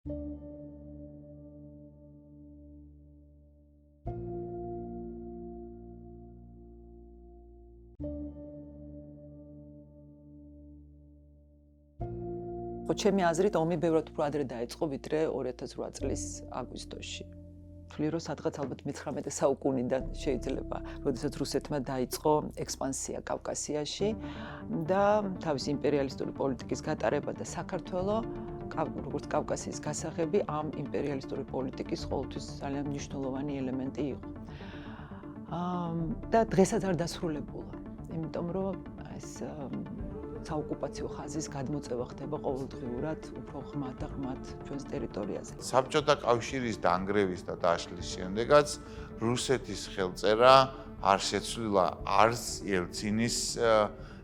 ჩემი აზრით ომი ბევრად უფრო ადრე დაიწყო ვიდრე 2008 წლის აგვისტოში. ვთვლი რომ სადღაც ალბათ მე-19 საუკუნიდან შეიძლება, როდესაც რუსეთმა დაიწყო ექსპანსია კავკასიაში და თავის იმპერიალისტური პოლიტიკის გატარება და საქართველოს როგორც კავკასიის გასაღები ამ იმპერიალისტური პოლიტიკის ყოველთვის ძალიან მნიშვნელოვანი ელემენტი იყო. და დღესაც არ დასრულებულა, იმიტომ რომ ეს საოკუპაციო ხაზის გადმოწევა ხდება ყოველდღიურად უფრო ღრმად და ღრმად ჩვენს ტერიტორიაზე. საბჭოთა კავშირის დანგრევის და დაშლის შემდეგაც რუსეთის ხელწერა არ შეცვლილა არც ელცინის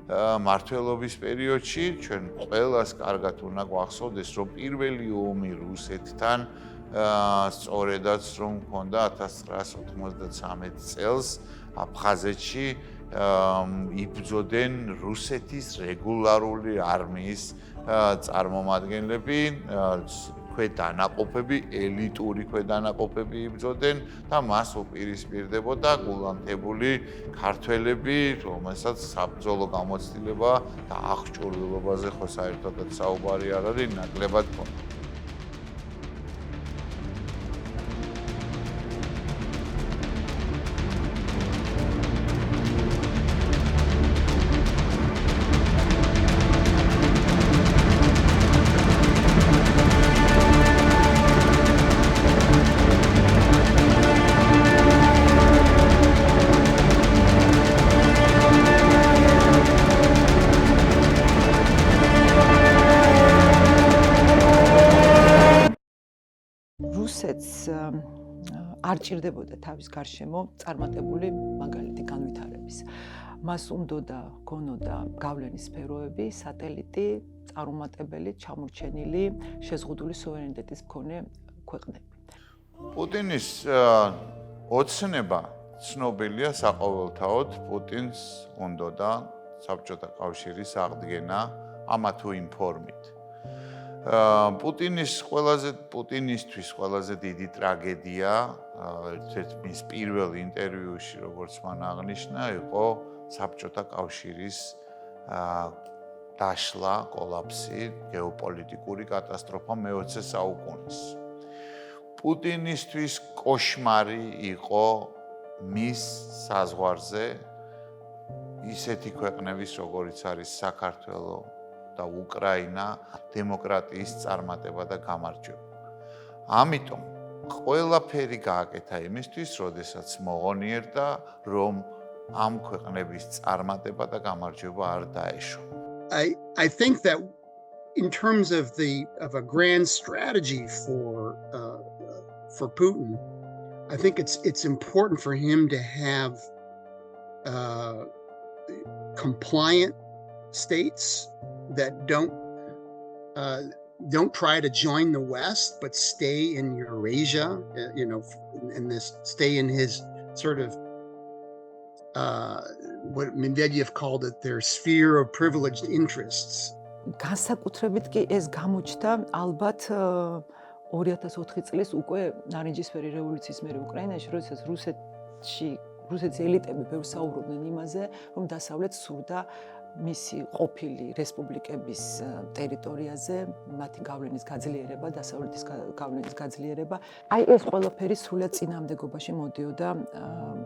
მმართველობის პერიოდში. ჩვენ ყველას კარგად უნდა გვახსოვდეს, რომ პირველი ომი რუსეთთან სწორედაც რომ ჰქონდა 1993 წელს აფხაზეთში იბრძოდნენ რუსეთის რეგულარული არმიის წარმომადგენლები, ქვედანაყოფები, ელიტური ქვედანაყოფები იბრძოდნენ და მას უპირისპირდებოდა გულანთებული ქართველები, რომელსაც საბრძოლო გამოცდილება და აღჭურვილობაზე ხო საერთოდაც საუბარი არ არის, ნაკლებად ჰქონდა. არ ჭირდებოდა თავის გარშემო წარმატებული მაგალითი განვითარების. მას უნდოდა გონოდა გავლენის სფეროები, სატელიტი, წარუმატებელი, ჩამორჩენილი, შეზღუდული სუვერენიტეტის მქონე ქვეყნები. პუტინის ოცნება ცნობილია საყოველთაოდ, პუტინს უნდოდა საბჭოთა კავშირის აღდგენა ამა თუ იმ ფორმით. პუტინისთვის ყველაზე დიდი ტრაგედია, ერთ-ერთ მის პირველ ინტერვიუში, როგორც მან აღნიშნა, იყო საბჭოთა კავშირის დაშლა, კოლაფსი, გეოპოლიტიკური კატასტროფა მე-20 საუკუნის. პუტინისთვის კოშმარი იყო მის საზღვარზე ისეთი ქვეყნების, როგორიც არის საქართველო და უკრაინა, დემოკრატიის წარმატება და გამარჯვება. ამიტომ ყველაფერი გააკეთა იმისთვის, როდესაც მოღონიერდა, რომ ამ ქვეყნების წარმატება და გამარჯვება არ დაეშვა. I think that in terms of a grand strategy for Putin, I think it's important for him to have compliant states that don't try to join the West, but stay in Eurasia, stay in his sort of what Medvedev called it, their sphere of privileged interests. განსაკუთრებით კი ეს გამოჩნდა ალბათ 2004 წლის უკვე ნარინჯისფერი რევოლუციის მერე უკრაინაში, როდესაც რუსეთის ელიტები ბევრს საუბრობდნენ იმაზე, რომ დასავლეთს სურდა მისი ყოფილი რესპუბლიკების ტერიტორიაზე მათი გავლენის გაძლიერება, დასავლეთის გავლენის გაძლიერება. აი ეს ყველაფერი სრულად წინააღმდეგობაში მოდიოდა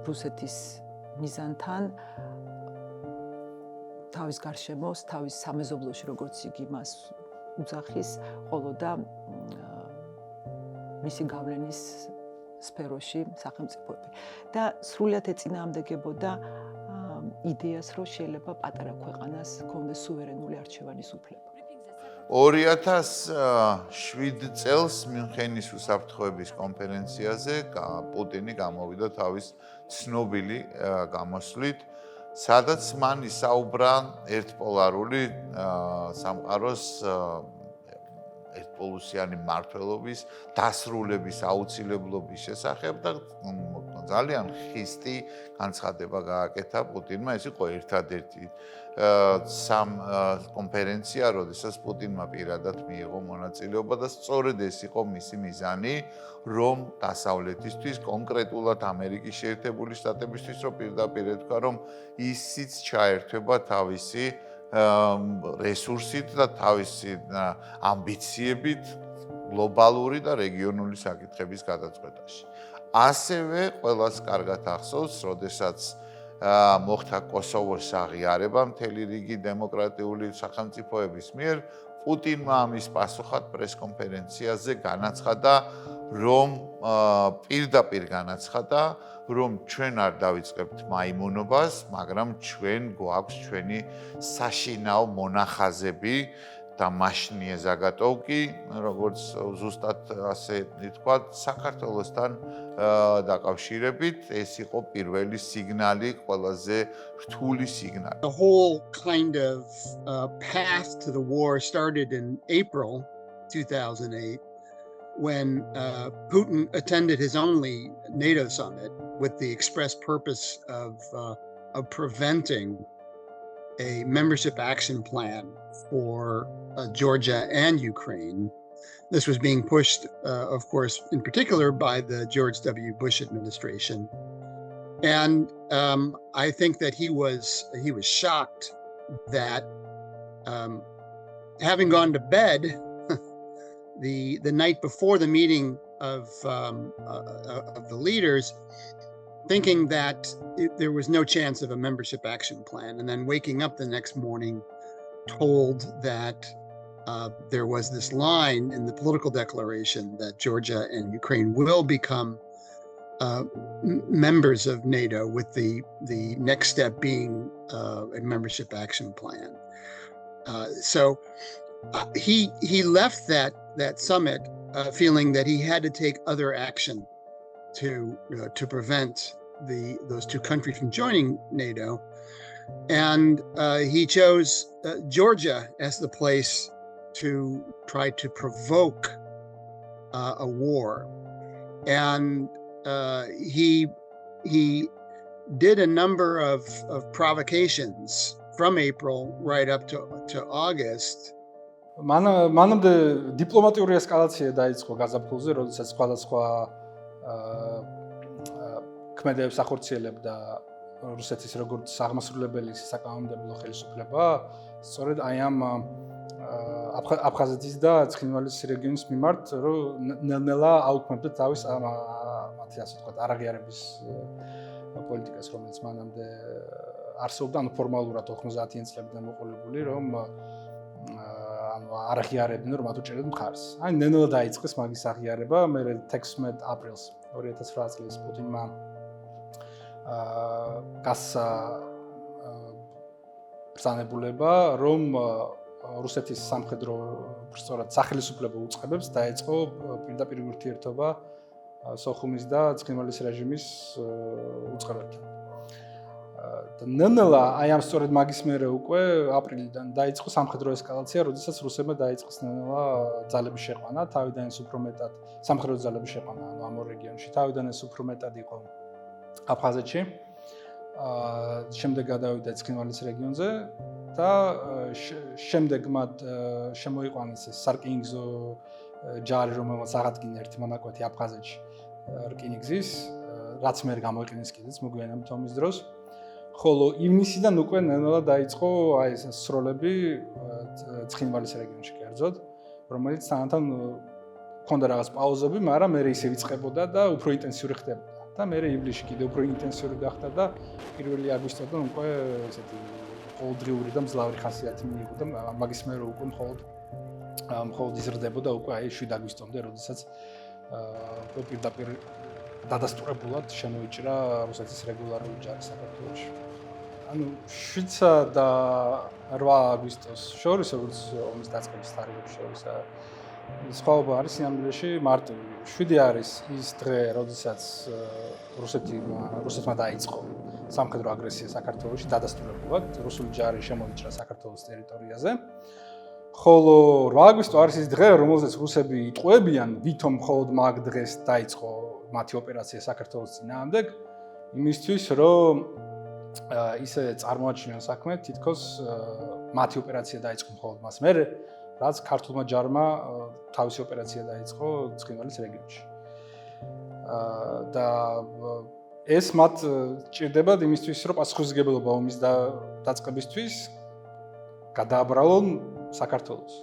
რუსეთის მიზანთან თავის გარშემოს, თავის სამეზობლოში, როგორც იგი მას უძახის, ყოლოდა მისი გავლენის სფეროში სახელმწიფოები. და სრულად ეწინააღმდეგებოდა იდეას, რომ შეიძლება პატარა ქვეყანას ჰქონდეს სუვერენული არჩევანის უფლება. 2007 წელს მიუნხენის უსაფრთხოების კონფერენციაზე პუტინი გამოვიდა თავის ცნობილი გამოსვლით, სადაც მან ისაუბრა ერთპოლარული სამყაროს ერთპოლუსიანი მმართველობის დასრულების აუცილებლობის შესახებ და ძალიან ხისტი განცხადება გააკეთა პუტინმა. ეს იყო ერთადერთი კონფერენცია, როდესაც პუტინმა პირადად მიიღო მონაწილეობა და სწორედ ეს იყო მისი მიზანი, რომ დასავლეთისთვის, კონკრეტულად ამერიკის შეერთებული შტატებისთვის, რომ პირდაპირ ეთქვა, რომ ისიც ჩაერთვება თავისი რესურსით და თავისი ამბიციებით გლობალური და რეგიონული საკითხების გადაწყვეტაში. ასევე ყველას კარგად ახსოვს, როდესაც მოხდა კოსოვოს აღიარება მთელი რიგი დემოკრატიული სახელმწიფოების მიერ, პუტინმა ამის პასუხად პრესკონფერენციაზე განაცხადა, რომ პირდაპირ განაცხადა, რომ ჩვენ არ დავიწყებთ მაიმუნობას, მაგრამ ჩვენ გვაქვს ჩვენი საშინაო მონახაზები და მაშნიე ზაგატოვკი, როგორც ზუსტად ასე ვთქვათ, საქართველოსთან დაკავშირებით, ეს იყო პირველი სიგნალი, ყველაზე რთული სიგნალი. The whole kind of path to the war started in April 2008 when Putin attended his only NATO summit with the express purpose of preventing a membership action plan for Georgia and Ukraine. This was being pushed, of course, in particular by the George W. Bush administration. And I think that he was shocked that having gone to bed the night before the meeting of the leaders, thinking that there was no chance of a membership action plan, and then waking up the next morning told that there was this line in the political declaration that Georgia and Ukraine will become members of NATO, with the next step being a membership action plan. So he left that summit feeling that he had to take other action to prevent those two countries from joining NATO, and he chose Georgia as the place to try to provoke a war, and he did a number of provocations from April right up to August. მანამდე დიპლომატიური ესკალაცია დაიწყო გაზაფხულზე, როდესაც სხვადასხვა ქმედებებს ახორციელებდა რუსეთის როგორც აღმასრულებელი საკანონმდებლო ხელისუფლება, სწორედ აი ამ აფხაზეთის და ცხინვალის რეგიონის მიმართ, რომ ნელ-ნელა აუქმებდა თავის მათი ასე ვთქვათ არაღიარების პოლიტიკას, რომელიც მანამდე არსებობდა, ანუ ფორმალურად 90-იან წლებიდან მოყოლებული, რომ არ აღიარებდნენ, რომ მათ უჭერდათ მხარს. აი ნელ-ნელა დაიწყეს მაგის აღიარება, მე 16 აპრილს 2009 წლის პუტინმა გასცა ბრძანებულება, რომ რუსეთის სამხედრო სწორად სახელისუფლებო უწყებებს დაეწყო პირდაპირ ურთიერთობა სოხუმის და ცხინვალის რეჟიმის უწყებებთან. და ნელ-ნელა აი ამ სწორედ მაგის მერე უკვე აპრილიდან დაიწყო სამხედრო ესკალაცია, როდესაც რუსებმა დაიწყეს ნელ-ნელა ძალების შეყვანა, თავიდან ეს უფრო მეტად სამხედრო ძალების შეყვანა ამ ორ რეგიონში, თავიდან ეს უფრო მეტად იყო აფხაზეთში. შემდეგ გადავიდა ცხინვალის რეგიონზე და შემდეგ მათ შემოიყვანეს ეს სარკინიგზო ჯარი, რომელსაც აღადგინა ერთი მონაკვეთი აფხაზეთში რკინიგზის, რაც მე გამოიყენეს კიდეც მოგვიანებით ომის დროს. ხოლო ივნისიდან უკვე ნელ-ნელა დაიწყო აი ეს სროლები ცხინვალის რეგიონში კერძოდ, რომელიც თანათან ჰქონდა რაღაც პაუზები, მაგრამ მე ისე ვიწყებოდა და უფრო ინტენსიური ხდებოდა. და მე ივლისში კიდევ უფრო ინტენსიური გახდა და 1 აგვისტოდან უკვე ესეთი ყოველდღიური და მძლავრი ხასიათი მიიღო და მაგის მერე უკვე მხოლოდ იზრდებოდა უკვე აი 7 აგვისტომდე, როდესაც პირდაპირ დადასტურებულად შემოიჭრა რუსეთის რეგულარული ჯარი საქართველოში. ანუ 7 და 8 აგვისტოს შორის, როგორც ომის დაწყების თარიღებს შორის, სხვაობა არის სინამდვილეში მარტივი. 7 არის ის დღე, როდესაც რუსეთმა დაიწყო სამხედრო აგრესია საქართველოში დადასტურებულად, რუსული ჯარი შემოიჭრა საქართველოს ტერიტორიაზე. ხოლო 8 აგვისტო არის ის დღე, რომელზეც რუსები იტყვევიან, ვითომ მხოლოდ მაგ დღეს დაიწყო მათი ოპერაცია საქართველოს წინააღმდეგ, იმისთვის, რომ ისე წარმოაჩინონ საქმე, თითქოს მათი ოპერაცია დაიწყო მხოლოდ მას მერე, რაც ქართულმა ჯარმა თავისი ოპერაცია დაიწყო ცხინვალის რეგიონში. და ეს მათ ჭირდებათ იმისთვის, რომ პასუხისმგებლობა ომის დაწყებისთვის გადააბრალონ საქართველოს.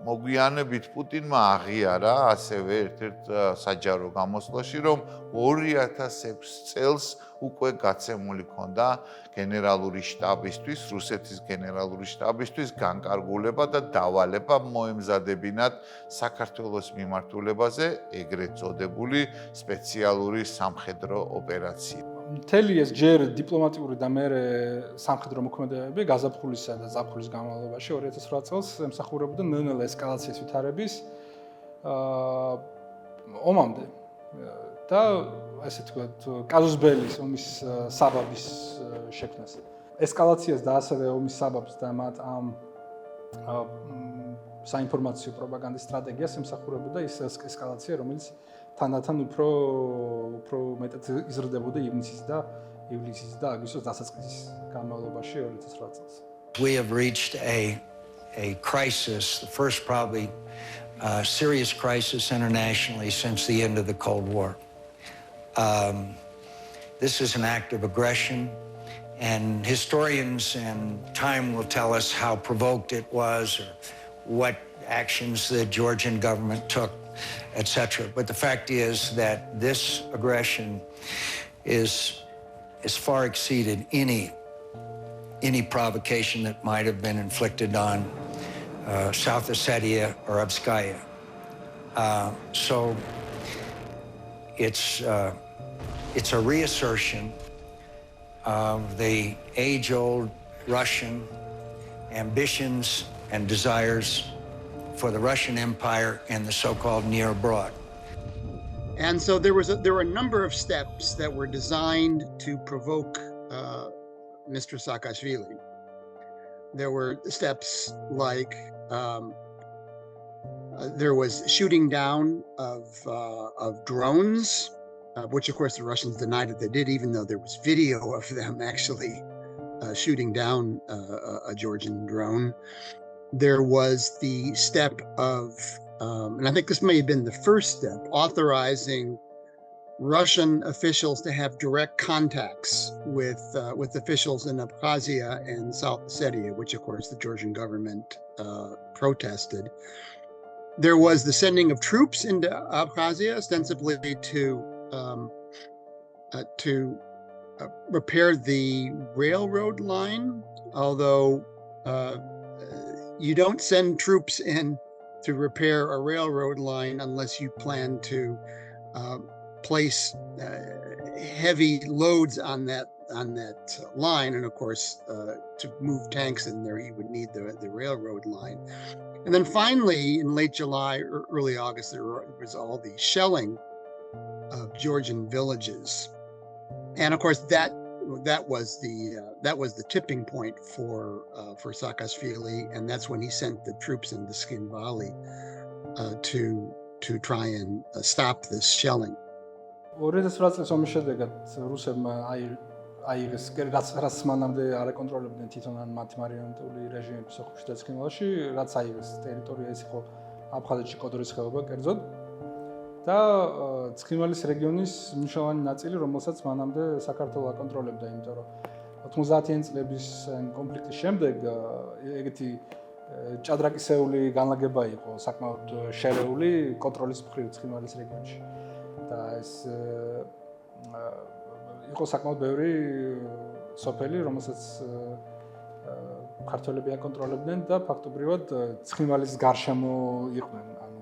მოგვიანებით პუტინმა აღიარა ასევე ერთ-ერთ საჯარო გამოსვლაში, რომ 2006 წელს უკვე გაცემული ჰქონდა გენერალური შტაბისთვის, რუსეთის გენერალური შტაბისთვის განკარგულება და დავალება მოემზადებინათ საქართველოს მიმართულებაზე ეგრეთ წოდებული სპეციალური სამხედრო ოპერაცია. მთელი ეს ჯერ დიპლომატიური და მერე სამხედრო მოქმედებები გაზაფხულისა და ზაფხულის განმავლობაში 2008 წელს ემსახურებოდა ნელ-ნელა ესკალაციის ვითარების ომამდე და ასე თქვათ კაზუს ბელის ომის საბაბის შექმნას. ესკალაციას და ასევე ომის საბაბს და მათ ამ საინფორმაციო პროპაგანდის სტრატეგიას ემსახურებოდა ის ესკალაცია, რომელიც თანდათან უფრო მეტად იზრდებოდა ივნისის და აგვისტოს დასაწყისის განმავლობაში 2008 წელს. We have reached a crisis, the first probably serious crisis internationally since the end of the Cold War. This is an act of aggression, and historians and time will tell us how provoked it was or what actions the Georgian government took, etc. But the fact is that this aggression is far exceeded any provocation that might have been inflicted on South Ossetia or Abkhazia. So it's a reassertion of the age-old Russian ambitions and desires for the Russian Empire and the so-called near abroad. And so there were a number of steps that were designed to provoke Mr. Saakashvili. There were steps like there was shooting down of drones, which of course the Russians denied that they did, even though there was video of them actually shooting down a Georgian drone. There was the step of, and I think this may have been the first step, authorizing Russian officials to have direct contacts with officials in Abkhazia and South Ossetia, which of course the Georgian government protested. There was the sending of troops into Abkhazia, ostensibly to repair the railroad line, although you don't send troops in to repair a railroad line unless you plan to place heavy loads on that line, and of course to move tanks in there you would need the railroad line. And then finally in late July or early August there was all the shelling of Georgian villages, and of course that was the tipping point for Saakashvili, and that's when he sent the troops into Skin Valley to try and stop this shelling. 2008 წლის ომის შედეგად რუსებმა აიღეს რაც მანამდე არ ეკონტროლებდნენ თვითონ მათი მარიონეტული რეჟიმები სოხუმში და ცხინვალში, რაც აიღეს ტერიტორია ეს იყო აფხაზეთში კოდორის ხეობა კერძოდ და ცხინვალის რეგიონის მნიშვნელოვანი ნაწილი, რომელსაც მანამდე საქართველო აკონტროლებდა, იმიტომ რომ 90-იანი წლების კონფლიქტის შემდეგ ეგეთი ჭადრაკისეული განლაგება იყო საკმაოდ შერეული კონტროლის მხრივ ცხინვალის რეგიონში. და ეს იყო საკმაოდ ბევრი სოფელი, რომელსაც ქართველები აკონტროლებდნენ და ფაქტობრივად ცხინვალის გარშემო იყვნენ, ანუ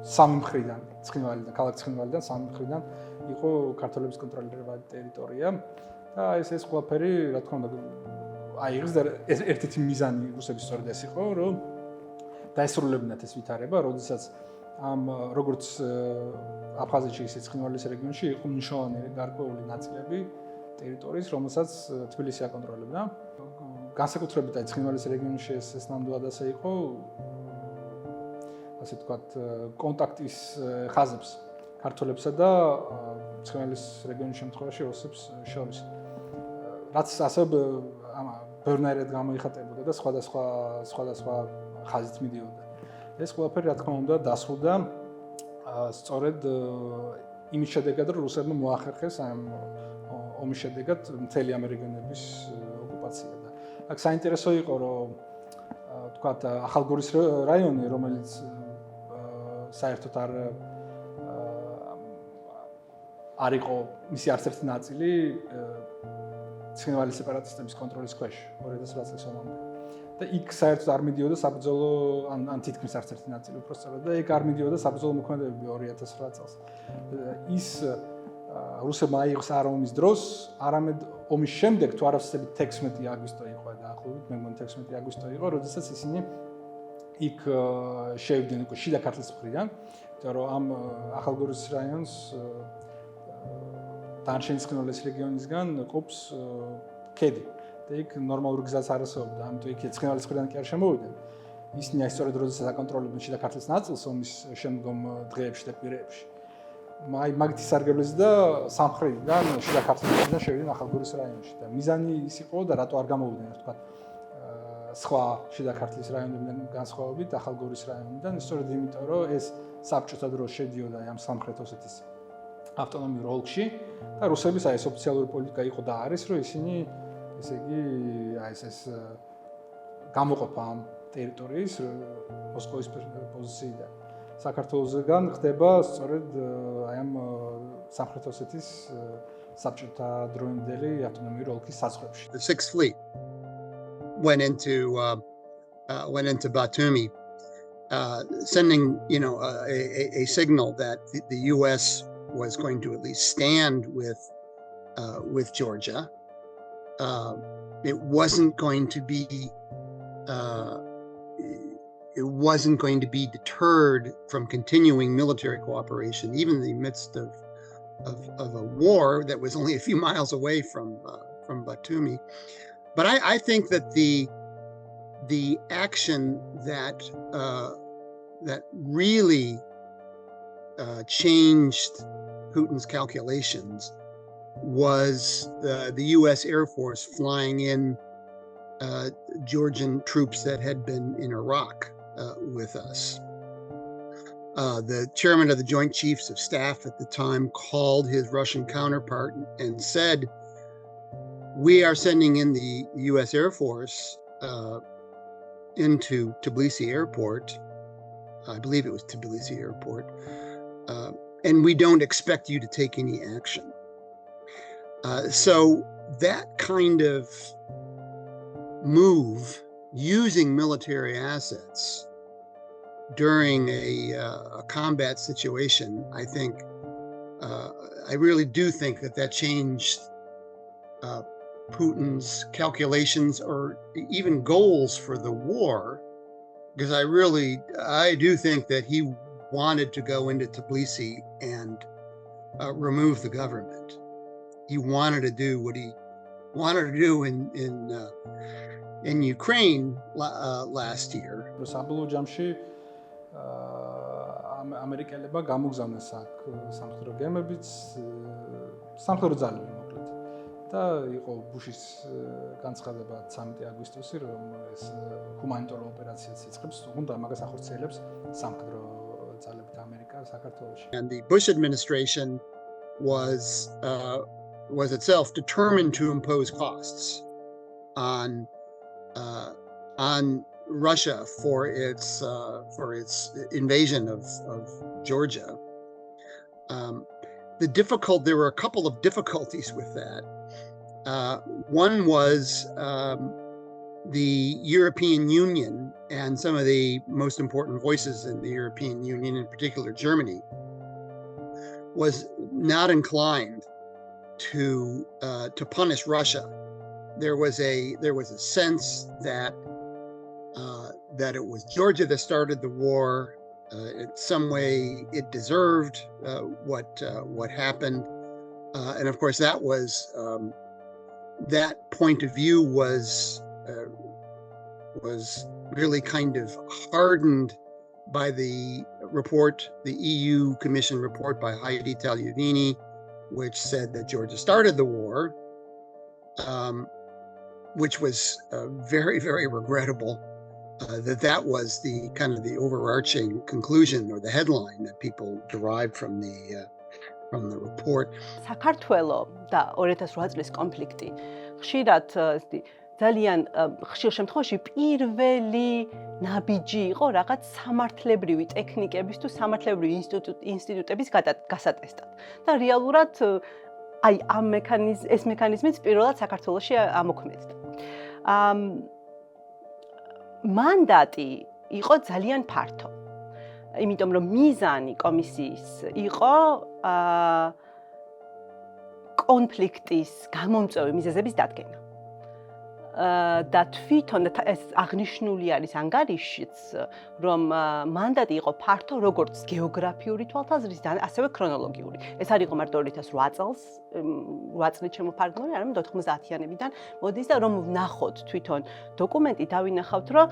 სამი მხრიდან, ცხინვალიდან, ქალაქ ცხინვალიდან სამი მხრიდან იყო ქართველების კონტროლირებადი ტერიტორია და ეს ყველაფერი, რა თქმა უნდა, აიღეს და ერთ-ერთი მიზანი რუსების სწორედ ეს იყო, რომ დაესრულებინათ ეს ვითარება, როდესაც ამ როგორც აფხაზეთში ისე ცხინვალის რეგიონში იყო მნიშვნელოვანი გარკვეული ნაწილები ტერიტორიის, რომელსაც თბილისი აკონტროლებდა. განსაკუთრებით აი ცხინვალის რეგიონში ეს ნამდვილად ასე იყო, ასე ვთქვათ, კონტაქტის ხაზებს ქართველებსა და ცხინვალის რეგიონის შემთხვევაში ოსებს შორის. რაც ასე ბევრნაირად გამოიხატებოდა და სხვადასხვა ხაზით მიდიოდა. ეს ყველაფერი რა თქმა უნდა დასრულდა სწორედ იმის შედეგად, რომ რუსებმა მოახერხეს ამ ომის შედეგად მთელი ამ რეგიონების ოკუპაცია და აქ საინტერესო იყო, რომ ვთქვათ, ახალგორის რაიონი, რომელიც საერთოდ არ იყო მისი არც ერთი ნაწილი ცხინვალის სეპარატისტების კონტროლის ქვეშ 2009 წლის ომამდე. და იქ საერთოდ არ მიდიოდა საბრძოლო ან თითქმის არც ერთი ნაწილი უბრალოდ და იქ არ მიდიოდა საბრძოლო მოქმედებები 2009 წელს. ის რუსებმა აიღოს არა ომის დროს, არამედ ომის შემდეგ თუ არასწორად 16 აგვისტო იყო და ახლობით მე მგონი 16 აგვისტო იყო, როდესაც ისინი იქ შევიდნენ უკვე შიდა ქართლის მხრიდან, იმიტომ რომ ამ ახალგორის რაიონს დანარჩენი ცხინვალის რეგიონისგან ყოფს ქედი. და იქ ნორმალური გზაც არ არსებობდა, ამიტომ იქ ცხინვალის მხრიდან კი არ შემოვიდნენ. ისინი აი სწორედ როდესაც აკონტროლებდნენ შიდა ქართლის ნაწილს ომის შემდგომ დღეებში და კვირეებში. აი მაგითი სარგებლეს და სამხრეთიდან შიდა ქართლის მხრიდან შევიდნენ ახალგორის რაიონში და მიზანი ის იყო და რატო არ გამოვიდნენ, ასე ვთქვათ, სხვა შიდა ქართლის რაიონებიდან განსხვავებით ახალგორის რაიონიდან, სწორედ იმიტომ, რომ ეს საბჭოთა დროს შედიოდა ამ სამხრეთ ოსეთის ავტონომიურ ოლქში და რუსების აი ეს ოფიციალური პოლიტიკა იყო და არის, რომ ისინი ესე იგი აი ეს გამოყოფა ამ ტერიტორიის მოსკოვის პოზიციიდან საქართველოსგან ხდება სწორედ აი ამ სამხრეთ ოსეთის საბჭოთა დროინდელი ავტონომიური ოლქის საზღვრებში. The Sixth Fleet went into Batumi, sending a signal that the U.S. was going to at least stand with Georgia. It wasn't going to be deterred from continuing military cooperation, even in the midst of a war that was only a few miles away from Batumi. But I think that the action that really changed Putin's calculations was the U.S. Air Force flying in Georgian troops that had been in Iraq with us. The chairman of the Joint Chiefs of Staff at the time called his Russian counterpart and said, "We are sending in the U.S. Air Force into Tbilisi Airport. I believe it was Tbilisi Airport. And we don't expect you to take any action." So that kind of move, using military assets during a combat situation, I really do think that changed Putin's calculations or even goals for the war, because I do think that he wanted to go into Tbilisi and remove the government. He wanted to do what he wanted to do in Ukraine last year. საბოლოო ჯამში ამერიკელებმა გამოგზავნეს აქ სამხედრო გემებიც, სამხედრო ძალები მოკლედ. და იყო ბუშის განცხადება 13 აგვისტოსი, რომ ეს ჰუმანიტარულ ოპერაციას იწყებს, თუმცა მაგას ახორციელებს სამხედრო ძალებით ამერიკა საქართველოში. And the Bush administration was itself determined to impose costs on Russia for its invasion of Georgia. There were a couple of difficulties with that. One was the European Union and some of the most important voices in the European Union, in particular Germany, was not inclined to punish Russia. There was a sense that it was Georgia that started the war. In some way, it deserved what happened, and of course, that point of view was really kind of hardened by the report, the EU Commission report by Heidi Tagliavini, which said that Georgia started the war, which was very, very regrettable. That was the kind of the overarching conclusion or the headline that people derived from the report. საქართველო და 2008 წლის კონფლიქტი ხშირად ძალიან ხშირ შემთხვევაში პირველი ნაბიჯი იყო რაღაც სამართლებრივი ტექნიკების თუ სამართლებრივი ინსტიტუტების გასატესტად. და რეალურად აი ამ ეს მექანიზმიც პირველად საქართველოში ამოქმედდა. მანდატი იყო ძალიან ფართო. იმიტომ რომ მიზანი კომისიის იყო კონფლიქტის გამომწვევი მიზეზების დადგენა. და თვითონ ეს აღნიშნული არის ანგარიშიც, რომ მანდატი იყო ფართო როგორც გეოგრაფიული თვალსაზრისით, ასევე ქრონოლოგიური. ეს არ იყო მარტო 2008 წელს, 8 წლით შემოფარგლული, არამედ 90-იანებიდან მოდის და რომ ვნახოთ თვითონ დოკუმენტი, დავინახავთ, რომ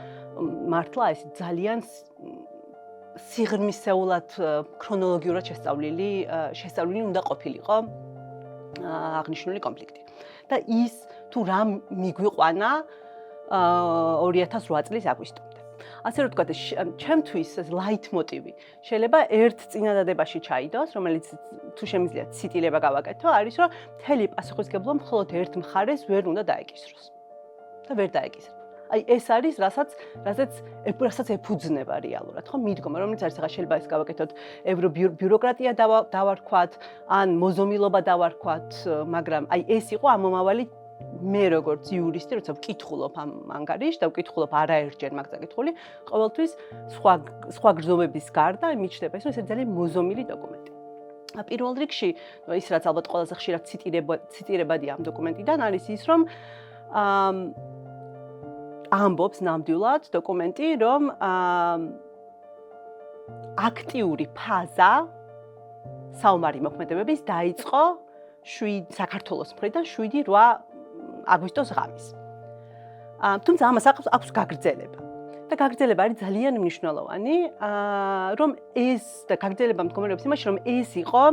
მართლა ეს ძალიან სიღრმისეულად ქრონოლოგიურად შესწავლილი უნდა ყოფილიყო აღნიშნული კონფლიქტი. და ის თუ რა მიგვიყვანა 2008 წლის აგვისტომდე. ასე რომ ვთქვათ, ჩემთვის ეს ლაითმოტივი შეიძლება ერთ წინადადებაში ჩაიდოს, რომელიც თუ შემიძლია ციტირება გავაკეთო, არის რომ მთელი პასუხისგებლობა მხოლოდ ერთ მხარეს ვერ უნდა დაეკისროს. და ვერ დაეკისრება. აი ეს არის, რასაც ეფუძნება რეალურად, ხო? მიდგომა, რომელიც არის ახლა შეიძლება ეს გავაკეთოთ ევრობიუროკრატია დავარქვათ, ან მოზომილობა დავარქვათ, მაგრამ აი ეს იყო ამომავალი მე როგორც იურისტი, როცა ვკითხულობ ამ ანგარიშს და ვკითხულობ არაერთჯერ მაგ წაკითხული, ყოველთვის სხვა გრძნობების გარდა მიჩნდება ის, რომ ეს ძალიან მოზომილი დოკუმენტი. პირველ რიგში, ის რაც ალბათ ყველაზე ხშირად ციტირებადია ამ დოკუმენტიდან, არის ის, რომ ამბობს ნამდვილად დოკუმენტი, რომ აქტიური ფაზა საომარი მოქმედებების დაიწყო საქართველოს მხრიდან 7-8 აგვისტოს ღამის. თუმცა ამას აქვს გაგრძელება. და გაგრძელება არის ძალიან მნიშვნელოვანი, რომ ეს და გაგრძელება მდგომარეობს იმაში, რომ ეს იყო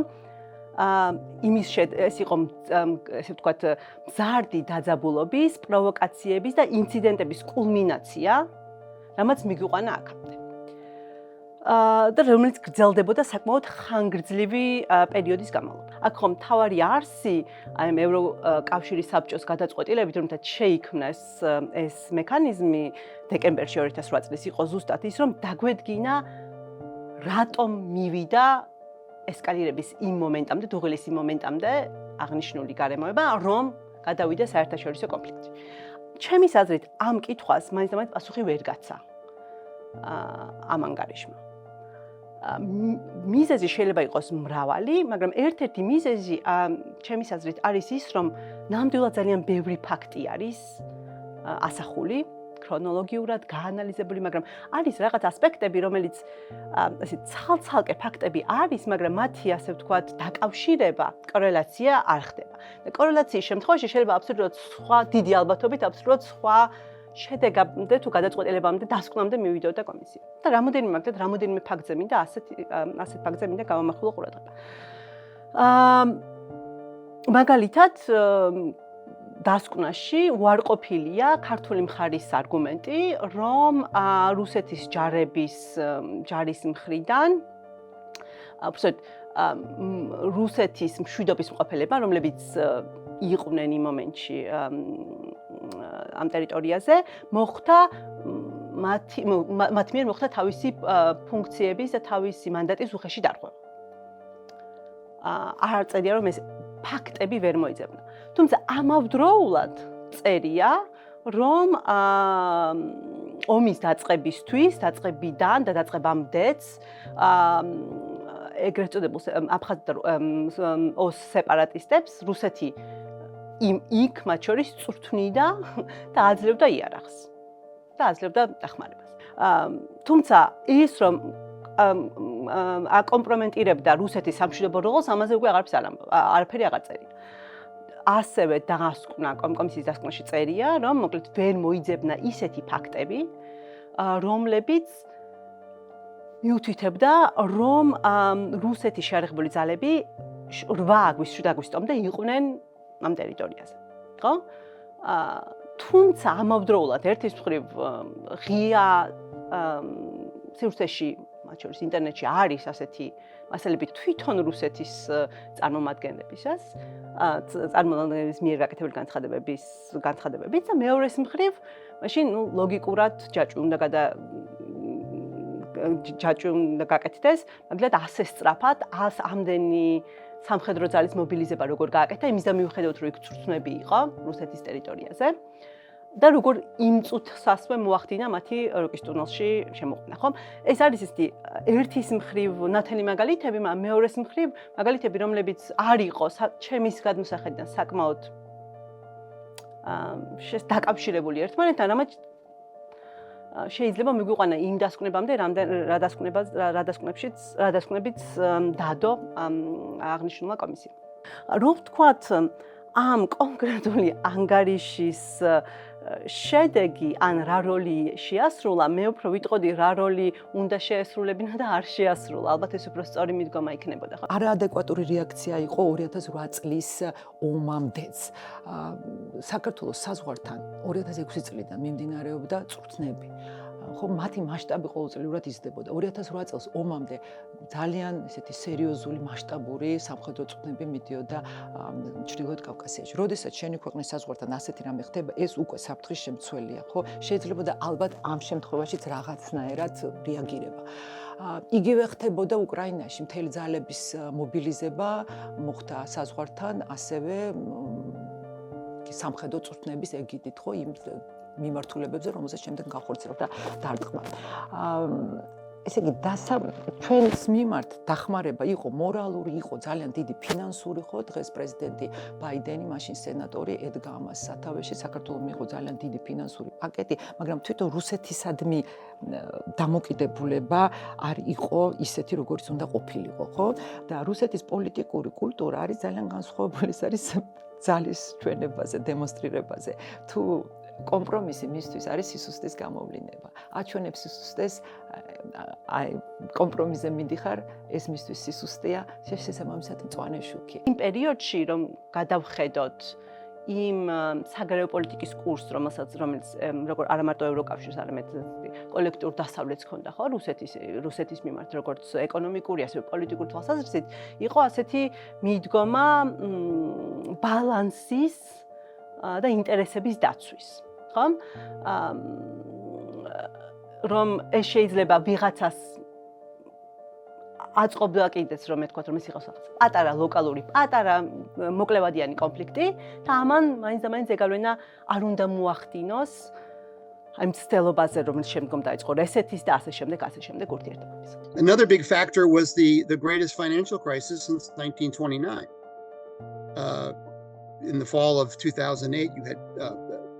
ესე ვთქვათ, მზარდი დაძაბულობის, პროვოკაციების და ინციდენტების კულმინაცია, რამაც მიგვიყვანა აქამდე. და რომელიც გრძელდებოდა საკმაოდ ხანგრძლივი პერიოდის განმავლობაში. აქ ხომ მთავარი არსი აი ევროკავშირის საბჭოს გადაწყვეტილებით, რომ შეიქმნეს ეს მექანიზმი დეკემბერში 2008 წლის იყო ზუსტად ის, რომ დაგვედგინა რატომ მივიდა ესკალირების იმ მომენტამდე, დუღილის იმ მომენტამდე აღნიშნული გარემოება, რომ გადავიდა საერთაშორისო კონფლიქტში. ჩემის აზრით, ამ კითხვას მაინც პასუხი ვერ გაცა ამ ანგარიშმა. მიზეზი შეიძლება იყოს მრავალი, მაგრამ ერთ-ერთი მიზეზი ჩემის აზრით არის ის, რომ ნამდვილად ძალიან ბევრი ფაქტი არის ასახული, ქრონოლოგიურად გაანალიზებული, მაგრამ არის რაღაც ასპექტები, რომელიც ასე ცალ-ცალკე ფაქტები არის, მაგრამ მათი ასე ვთქვათ, დაკავშირება, კორელაცია არ ხდება. და კორელაციის შემთხვევაში შეიძლება აბსოლუტურად სხვა დიდი ალბათობით აბსოლუტურად სხვა შედეგამდე თუ გადაწყვეტილებამდე დასკვნამდე მივიდოდა კომისია. და რამოდენიმე ფაქტზე მინდა ასეთ ფაქტზე მინდა გავამახვილო ყურადღება. მაგალითად დასკვნაში უარყოფილია ქართული მხარის არგუმენტი, რომ რუსეთის ჯარის მხრიდან რუსეთის მშვიდობის მყოფელებმა, რომლებიც იყვნენ იმ მომენტში ამ ტერიტორიაზე, მათ მიერ მოხდა თავისი ფუნქციების და თავისი მანდატის უხეში დარღვევა. არ წერია, რომ ეს ფაქტები ვერ მოიძებნა. თუმცა ამავდროულად წერია, რომ ომის დაწყებიდან და დაწყებამდეც ეგრეთ წოდებულ ოს სეპარატისტებს რუსეთი იქ მათ შორის წვრთნიდა და აძლევდა იარაღს და აძლევდა დახმარებას. თუმცა ის რომ აკომპრომენტირებდა რუსეთის სამშვიდობო როლს, ამაზე უკვე არაფერი აღარ წერია. ასევე დასკვნა, კომისიის დასკვნაში წერია, რომ მოკლედ ვერ მოიძებნა ისეთი ფაქტები, რომლებიც მიუთითებდა, რომ რუსეთის შეარაღებული ძალები 8 აგვისტომდე იყვნენ ამ ტერიტორიაზე. ხო? თუმცა ამავდროულად ერთის მხრივ ღია სივრცეში, მათ შორის ინტერნეტში არის ასეთი მასალები თვითონ რუსეთის წარმომადგენლებისას, წარმომადგენლების მიერ გაკეთებული განცხადებებით და მეორეს მხრივ, მაშინ ლოგიკურად ჯაჭვი უნდა გაკეთდეს, მაგალითად ასე სწრაფად, ამდენი სამხედრო ძალის მობილიზება როგორ გააკეთა, იმის და მიუხედავად რომ იქ წვრთნები იყო რუსეთის ტერიტორიაზე და როგორ იმ წუთსასვე მოახდინა მათი როკის ტუნელში შემოყვანა, ხო? ეს არის ისეთი ერთის მხრივ ნათელი მაგალითები, მაგრამ მეორეს მხრივ მაგალითები, რომლებიც არ იყო ჩემის გადმოსახედიდან საკმაოდ დაკავშირებული ერთმანეთთან, რამაც შეიძლება მიგვიყვანა იმ დასკვნებამდე, რა დასკვნებიც დადო აღნიშნულმა კომისიამ. რომ ვთქვათ, ამ კონკრეტული ანგარიშის შედეგი ან რა როლი შეასრულა, მე უფრო ვიტყოდი რა როლი უნდა შეესრულებინა და არ შეასრულა. ალბათ ეს უფრო სწორი მიდგომა იქნებოდა, ხო? არაადეკვატური რეაქცია იყო 2008 წლის ომამდეც. საქართველოს საზღვართან 2006 წლიდან მიმდინარეობდა წვრთნები. ხო, მათი მასშტაბი ყოველწლიურად იზრდებოდა. 2008 წელს ომამდე ძალიან ესეთი სერიოზული მასშტაბური სამხედრო წვრთნები მიდიოდა ჩრდილოეთ კავკასიაში. როდესაც შენი ქვეყნის საზღვართან ასეთი რამე ხდება, ეს უკვე საფრთხის შემცველია, ხო? შეიძლება და ალბათ ამ შემთხვევაშიც რაღაცნაირად რეაგირება. იგივე ხდებოდა უკრაინაში, მთელი ძალების მობილიზება მოხდა საზღვართან, ასევე სამხედრო წვრთნების ეგიდით, ხო, იმ მიმართულებებზე, რომელსაც შემდეგ განხორციელებდა დარტყმა. ესე იგი, ჩვენს მიმართ დახმარება იყო მორალური, იყო ძალიან დიდი ფინანსური, ხო, დღეს პრეზიდენტი ბაიდენი, მაშინ სენატორი ედგა ამას სათავეში, საქართველოს მიიღო ძალიან დიდი ფინანსური პაკეტი, მაგრამ თვითონ რუსეთისადმი დამოკიდებულება არ იყო ისეთი, როგორც უნდა ყოფილიყო, ხო? და რუსეთის პოლიტიკური კულტურა არის ძალიან განსხვავებული, ეს არის ძალის ჩვენებაზე, დემონსტრირებაზე. თუ კომპრომისი მისთვის არის სისუსტის გამოვლინება. აჩვენებს სისუსტეს, კომპრომისზე მიდიხარ, ეს მისთვის სისუსტეა, შესაბამისად მწვანე შუქი. იმ პერიოდში, რომ გადავხედოთ იმ საგარეო პოლიტიკის კურსს, რომელიც როგორ არა მარტო ევროკავშირს, არამედ კოლექტიურ დასავლეთს ჰქონდა, ხო, რუსეთის მიმართ, როგორც ეკონომიკური, ასევე პოლიტიკური თვალსაზრისით, იყო ასეთი მიდგომა ბალანსის და ინტერესების დაცვის, ხო? რომ ეს შეიძლება ვიღაცას აწყობდა კიდეც რომ ეთქვათ რომ ეს იყოს პატარა ლოკალური, პატარა მოკლევადიანი კონფლიქტი და ამან მაინც ეგარვენა არ უნდა მოახდინოს აი მცდელობაზე რომელიც შემდგომ დაიწყო რესეთის და ასე შემდეგ ურთიერთობების. Another big factor was the greatest financial crisis since 1929. In the fall of 2008, you had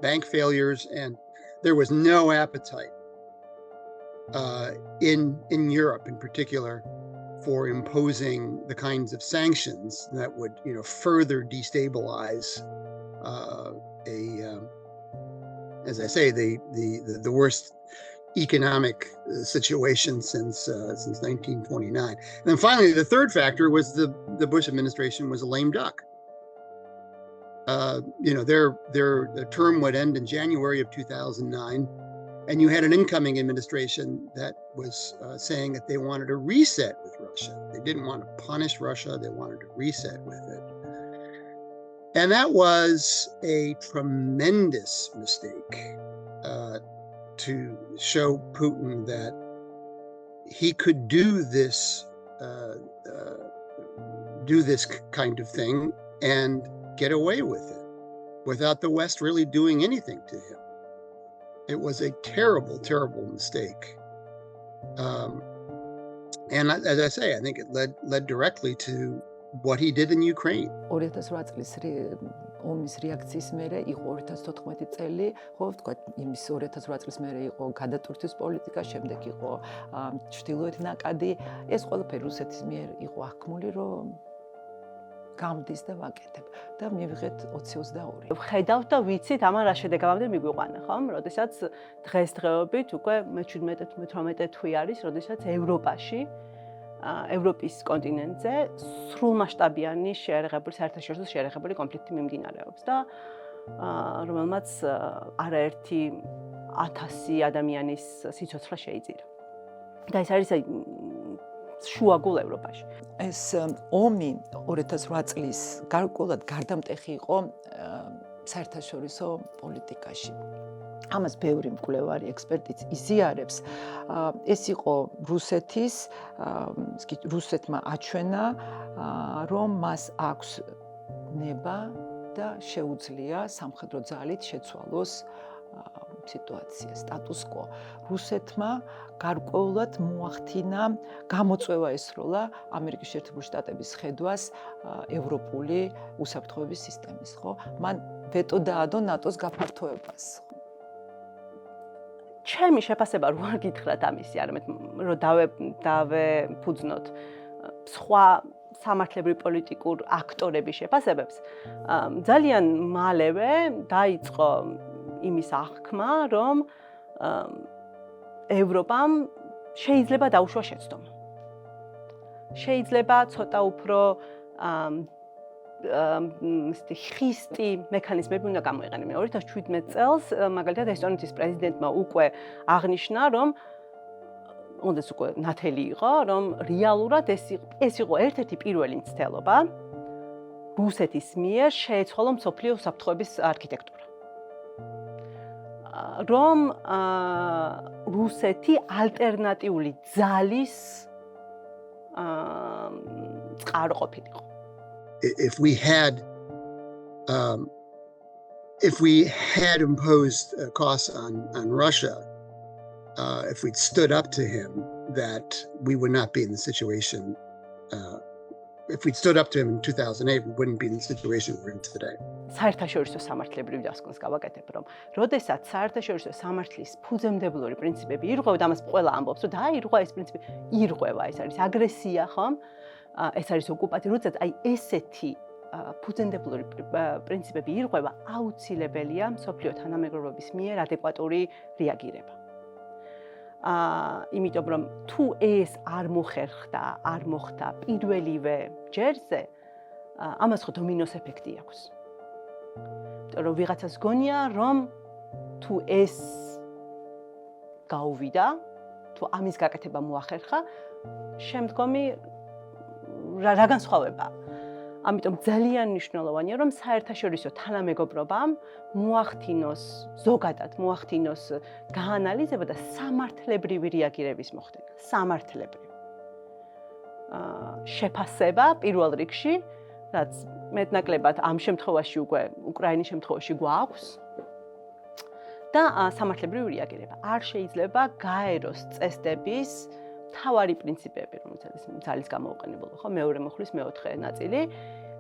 bank failures, and there was no appetite in Europe, in particular, for imposing the kinds of sanctions that would, further destabilize as I say, the worst economic situation since 1929. And then finally, the third factor was the Bush administration was a lame duck. Their term would end in January of 2009, and you had an incoming administration that was saying that they wanted to reset with Russia. They didn't want to punish Russia, they wanted to reset with it. And that was a tremendous mistake to show Putin that he could do this kind of thing and get away with it without the West really doing anything to him. It was a terrible, terrible mistake. And as I say, I think it led directly to what he did in Ukraine. 2008 წლის ომის რეაქციის მერე იყო 2014 წელი, ხო, ვთქვათ, იმის 2008 წლის მერე იყო გადატვირთვის პოლიტიკა, შემდეგ იყო ჩრდილოეთ ნაკადი. ეს ყველაფერი რუსეთის მიერ იყო აღქმული, რომ გამდის და ვაკეთებ და მივიღეთ 20-22. ხედავთ და ვიცით ამან რა შედეგამდე მიგვიყვანა, ხომ? როდესაც დღესდღეობით უკვე 17-18 თვე არის, როდესაც ევროპაში, ევროპის კონტინენტზე სრულმასშტაბიანი შეერაღებული, საერთაშორისო შეერაღებული კონფლიქტი მიმდინარეობს და რომელმაც არაერთი 1000 ადამიანის სიცოცხლე შეიწირა. და ეს არის შუაგულ ევროპაში. ეს ომი 2008 წლის გარკვეულად გარდამტეხი იყო საერთაშორისო პოლიტიკაში. ამას ბევრი მკვლევარი ექსპერტიც იზიარებს. ეს იყო რუსეთმა აჩვენა, რომ მას აქვს ნება და შეუძლია სამხედრო ძალით შეცვალოს სიტუაცია, სტატუს-კვო. რუსეთმა გარკვეულად მოახდინა გამოწვევა ესროლა ამერიკის შეერთებული შტატების ხედვას ევროპული უსაფრთხოების სისტემის, ხო? მან ვეტო დაადო ნატოს გაფართოებას. ჩემი შეფასება რო არ გითხრათ ამისი, არამედ რომ დავეფუძნოთ სხვა სამართლებრივ პოლიტიკურ აქტორების შეფასებებს, ძალიან მალევე დაიწყო იმის აღქმა, რომ ევროპამ შეიძლება დაუშვა შეცდომა. შეიძლება ცოტა უფრო ხისტი მექანიზმები უნდა გამოიყენებინა. 2017 წელს მაგალითად ესტონეთის პრეზიდენტმა უკვე აღნიშნა, რომ ონდეს უკვე ნათელი იყო, რომ რეალურად ეს იყო ერთ-ერთი პირველი მცდელობა რუსეთის მიერ შეეცვალა მსოფლიო უსაფრთხოების არქიტექტურა. რომ რუსეთი ალტერნატიული ძალის წყარო ყოფილიყო. If we had imposed costs on Russia, if we'd stood up to him, that we would not be in the situation. If we'd stood up to him in 2008, we wouldn't be in the situation we're in today. საერთაშორისო სამართლებრივ დასკვნას გავაკეთებ, რომ როდესაც საერთაშორისო სამართლის ფუძემდებლური პრინციპები ირღვევა, და ამას ყველა ამბობს, რომ დაირღვა ეს პრინციპი, ირღვევა, ეს არის აგრესია, ხომ? ეს არის ოკუპაცია, როდესაც აი ესეთი ფუძემდებლური პრინციპები ირღვევა, აუცილებელია მსოფლიო თანამეგობრობის მიერ ადეკვატური რეაგირება. იმიტომ რომ თუ ეს არ მოხდა პირველივე ჯერზე, ამას ხო დომინოს ეფექტი აქვს. იმიტომ რომ ვიღაცას გონია, რომ თუ ეს გაუვიდა, თუ ამის გაკეთება მოახერხა, შემდგომი რა განსხვავება. ამიტომ ძალიან მნიშვნელოვანია, რომ საერთაშორისო თანამეგობრობამ მოახდინოს ზოგადად მოახდინოს გაანალიზება და სამართლებრივი რეაგირების მოხდენა. სამართლებრივი. შეფასება პირველ რიგში, რაც მეტნაკლებად ამ შემთხვევაში უკვე უკრაინის შემთხვევაში გვაქვს და სამართლებრივი რეაგირება. არ შეიძლება გაეროს წესდების თავარი პრინციპები, რომელსაც ძალის გამოუყენებლობა, ხო, მეორე მოხლის მეოთხე ნაწილი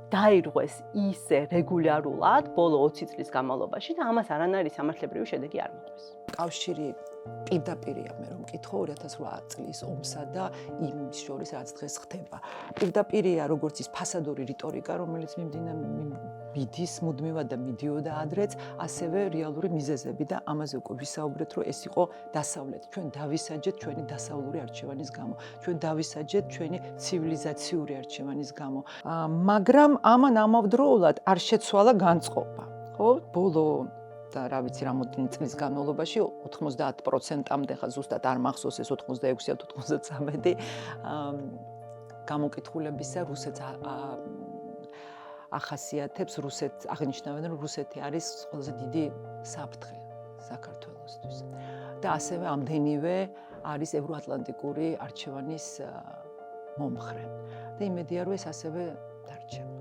დაირღვეს ისე რეგულარულად ბოლო 20 წლის განმავლობაში და ამას არანაირი სამართლებრივი შედეგი არ მოყვეს. კავშირი პირდაპირია, მე რომ მკითხო 2008 წლის ომსა და იმის შორის რაც დღეს ხდება. პირდაპირია როგორც ის ფასადური რიტორიკა, რომელიც მიდის მუდმივად და მიდიოდა ადრეც, ასევე რეალური მიზეზები და ამაზე უკვე ვისაუბრეთ, რომ ეს იყო დასავლეთი. ჩვენ დავისაჯეთ ჩვენი დასავლური არჩევანის გამო, ჩვენ დავისაჯეთ ჩვენი ცივილიზაციური არჩევანის გამო. მაგრამ ამან ამავდროულად არ შეცვალა განწყობა. ხო, ბოლო და რა ვიცი რამოდენი წლის განმავლობაში 90%-მდე ხა ზუსტად არ მახსოვს ეს 86 თუ 93 გამოკითხულებისა რუსეთს ახასიათებს, რუსეთს აღნიშნავენ, რომ რუსეთი არის ყველაზე დიდი საფრთხე საქართველოსთვის. და ასევე ამდენივე არის ევროატლანტიკური არჩევანის მომხრე. და იმედია, რომ ეს ასევე დარჩება.